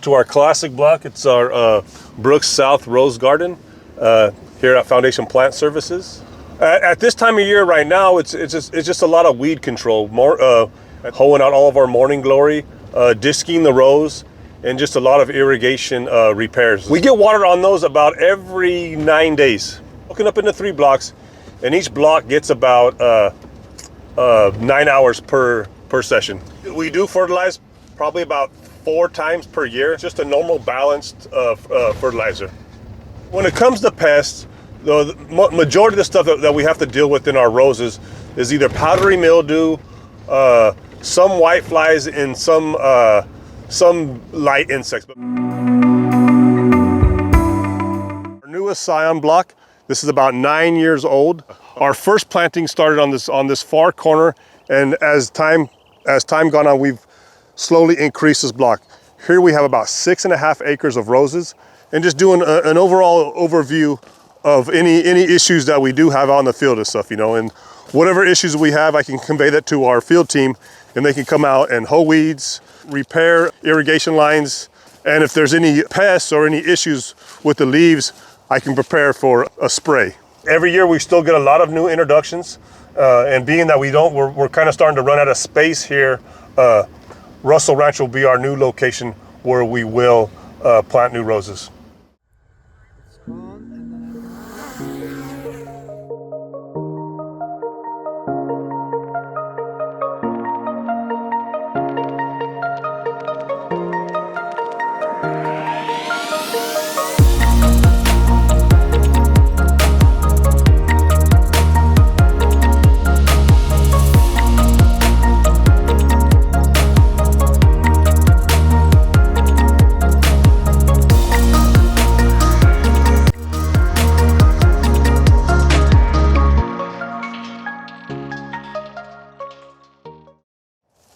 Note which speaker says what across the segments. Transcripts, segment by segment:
Speaker 1: to our classic block. It's our Brooks South Rose Garden here at Foundation Plant Services. At this time of year right now, it's just a lot of weed control, hoeing out all of our morning glory, disking the rows, and just a lot of irrigation repairs. We get water on those about every 9 days. Broken up into 3 blocks, and each block gets about 9 hours per session. We do fertilize probably about 4 times per year, just a normal balanced fertilizer. When it comes to pests, the majority of the stuff that we have to deal with in our roses is either powdery mildew, some whiteflies, and some light insects. Our newest Scion block, this is about 9 years old. Our first planting started on this far corner, and as time gone on, we've slowly increased this block. Here we have about 6.5 acres of roses, and just doing an overall overview of any issues that we do have out in the field and stuff, and whatever issues we have, I can convey that to our field team, and they can come out and hoe weeds, repair irrigation lines, and if there's any pests or any issues with the leaves, I can prepare for a spray. Every year we still get a lot of new introductions, and being that we're kind of starting to run out of space here, Russell Ranch will be our new location where we will plant new roses.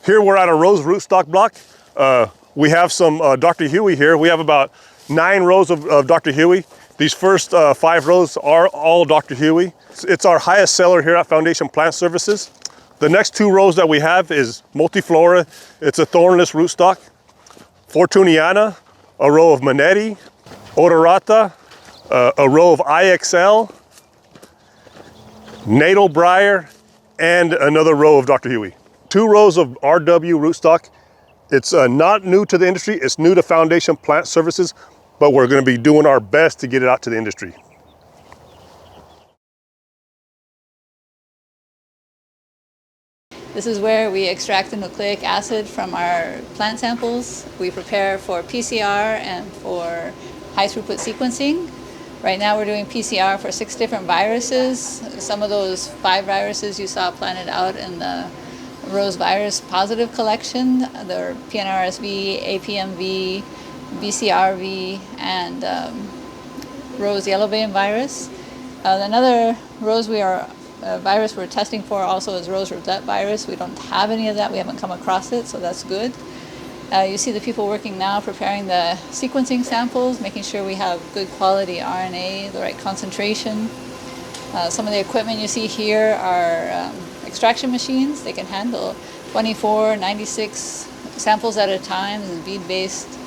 Speaker 1: Here we're at a rose rootstock block. We have some Dr. Huey here. We have about 9 rows of Dr. Huey. These first 5 rows are all Dr. Huey. It's our highest seller here at Foundation Plant Services. The next 2 rows that we have is Multiflora. It's a thornless rootstock. Fortuniana, a row of Manetti, Odorata, a row of IXL, Natal Briar, and another row of Dr. Huey. 2 rows of RW rootstock. It's not new to the industry, it's new to Foundation Plant Services, but we're going to be doing our best to get it out to the industry.
Speaker 2: This is where we extract the nucleic acid from our plant samples. We prepare for PCR and for high throughput sequencing. Right now we're doing PCR for 6 different viruses. Some of those 5 viruses you saw planted out in the Rose virus positive collection. They're PNRSV, APMV, BCRV, and Rose yellow vein virus. Another Rose virus we're testing for also is Rose roulette virus. We don't have any of that. We haven't come across it, so that's good. You see the people working now preparing the sequencing samples, making sure we have good quality RNA, the right concentration. Some of the equipment you see here are extraction machines. They can handle 24, 96 samples at a time. This is bead-based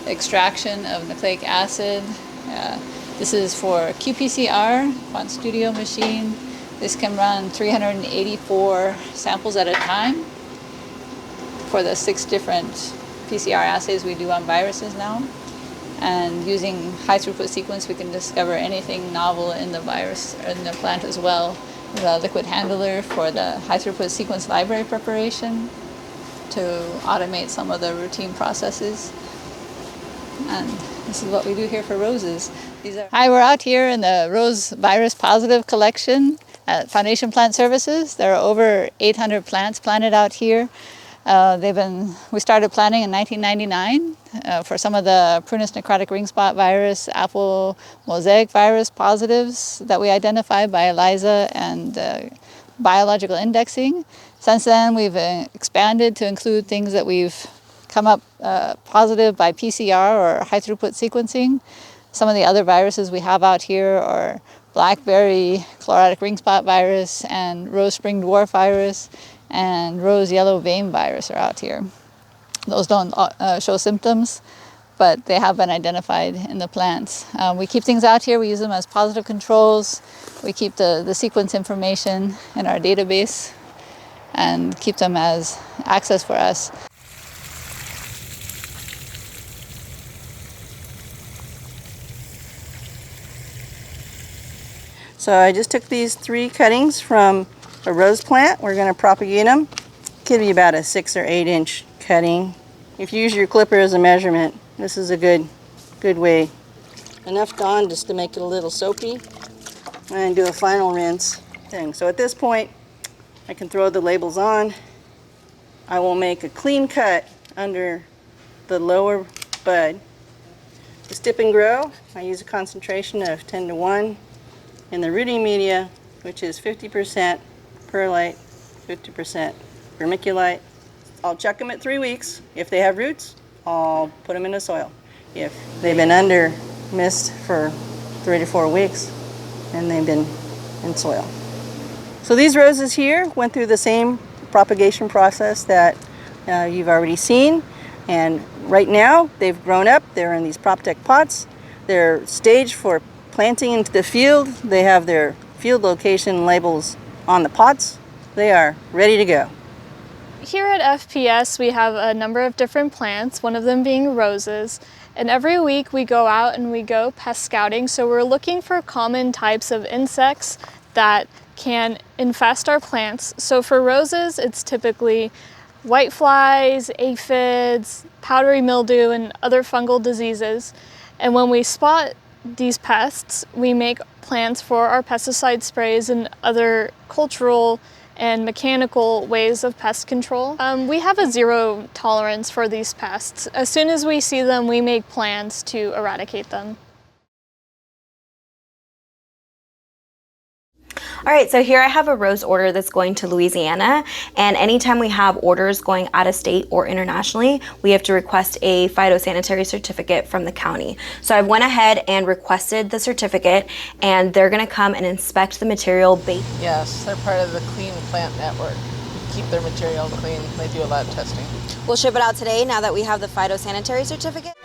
Speaker 2: extraction of nucleic acid. This is for qPCR, Quant Studio machine. This can run 384 samples at a time for the 6 different PCR assays we do on viruses now. And using high throughput sequence, we can discover anything novel in the virus or in the plant as well. The liquid handler for the high throughput sequence library preparation to automate some of the routine processes. And this is what we do here for roses. Hi, we're out here in the Rose virus positive collection at Foundation Plant Services. There are over 800 plants planted out here. We started planting in 1999 for some of the Prunus necrotic ring spot virus, apple mosaic virus positives that we identified by ELISA and biological indexing. Since then, we've expanded to include things that we've come up positive by PCR or high throughput sequencing. Some of the other viruses we have out here are blackberry chlorotic ring spot virus and rose spring dwarf virus and rose yellow vein virus are out here. Those don't show symptoms, but they have been identified in the plants. We keep things out here. We use them as positive controls. We keep the sequence information in our database and keep them as access for us.
Speaker 3: So I just took these 3 cuttings from a rose plant. We're going to propagate them. Could be about a 6 or 8 inch cutting. If you use your clipper as a measurement, this is a good way. Enough Dawn just to make it a little soapy and do a final rinse thing. So at this point, I can throw the labels on. I will make a clean cut under the lower bud. To stip and grow, I use a concentration of 10:1 in the rooting media, which is 50% perlite, 50% vermiculite. I'll check them at 3 weeks. If they have roots, I'll put them in the soil. If they've been under mist for 3 to 4 weeks, then they've been in soil. So these roses here went through the same propagation process that you've already seen. And right now, they've grown up. They're in these PropTech pots. They're staged for planting into the field. They have their field location labels on the pots. They are ready to go.
Speaker 4: Here at FPS, we have a number of different plants, one of them being roses. And every week we go out and we go pest scouting. So we're looking for common types of insects that can infest our plants. So for roses, it's typically whiteflies, aphids, powdery mildew, and other fungal diseases. And when we spot these pests, we make plans for our pesticide sprays and other cultural and mechanical ways of pest control. We have a zero tolerance for these pests. As soon as we see them, we make plans to eradicate them.
Speaker 5: All right, so here I have a rose order that's going to Louisiana, and anytime we have orders going out of state or internationally, we have to request a phytosanitary certificate from the county. So I went ahead and requested the certificate, and they're gonna come and inspect the material.
Speaker 6: Yes, they're part of the Clean Plant Network. Keep their material clean. They do a lot of testing.
Speaker 5: We'll ship it out today now that we have the phytosanitary certificate.